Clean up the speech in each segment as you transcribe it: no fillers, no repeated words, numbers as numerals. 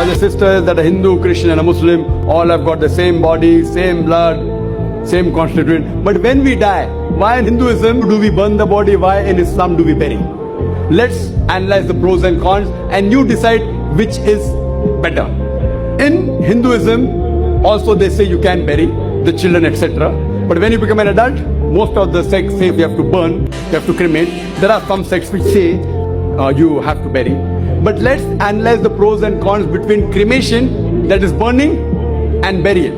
and the sisters that a Hindu, Christian and a Muslim all have got the same body, same blood, same constituent. But when we die, why in Hinduism do we burn the body? Why in Islam do we bury? Let's analyze the pros and cons and you decide which is better. In Hinduism, also they say you can bury the children, etc. But when you become an adult, most of the sects say you have to burn, you have to cremate. There are some sects which say you have to bury. But let's analyze the pros and cons between cremation, that is burning, and burial.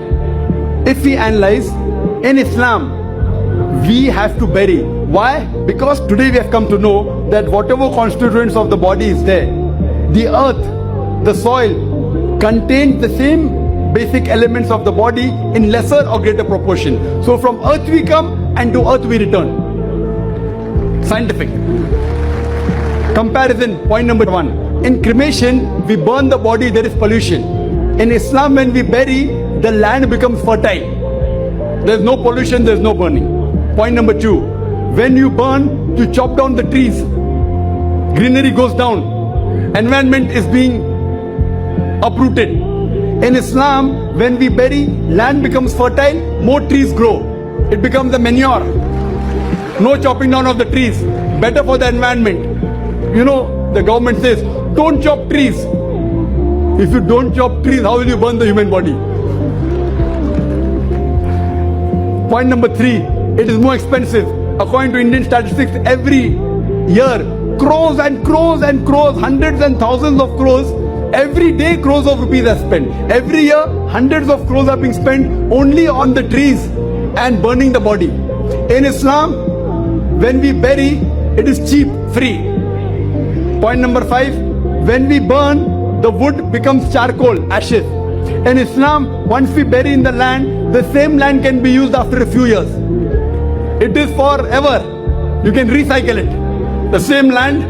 If we analyze, in Islam, we have to bury. Why? Because today we have come to know that whatever constituents of the body is there, the earth, the soil, contains the same basic elements of the body in lesser or greater proportion. So from earth we come and to earth we return. Scientific. Comparison, point number 1. In cremation, we burn the body, there is pollution. In Islam, when we bury, the land becomes fertile. There is no pollution, there is no burning. Point number 2. When you burn, you chop down the trees. Greenery goes down. Environment is being uprooted. In Islam, when we bury, land becomes fertile, more trees grow. It becomes a manure. No chopping down of the trees. Better for the environment. You know, the government says, don't chop trees. If you don't chop trees, how will you burn the human body? Point number 3, it is more expensive. According to Indian statistics, every year, crores and crores and crores, hundreds and thousands of crores, every day crores of rupees are spent. Every year, hundreds of crores are being spent only on the trees and burning the body. In Islam, when we bury, it is cheap, free. Point number 5, when we burn, the wood becomes charcoal, ashes. In Islam, once we bury in the land, the same land can be used after a few years. It is forever. You can recycle it. The same land,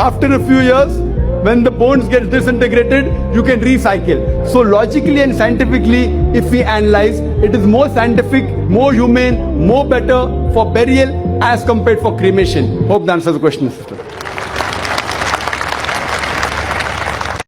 after a few years, when the bones get disintegrated, you can recycle. So logically and scientifically, if we analyze, it is more scientific, more humane, more better for burial as compared for cremation. Hope that answers the question, sister.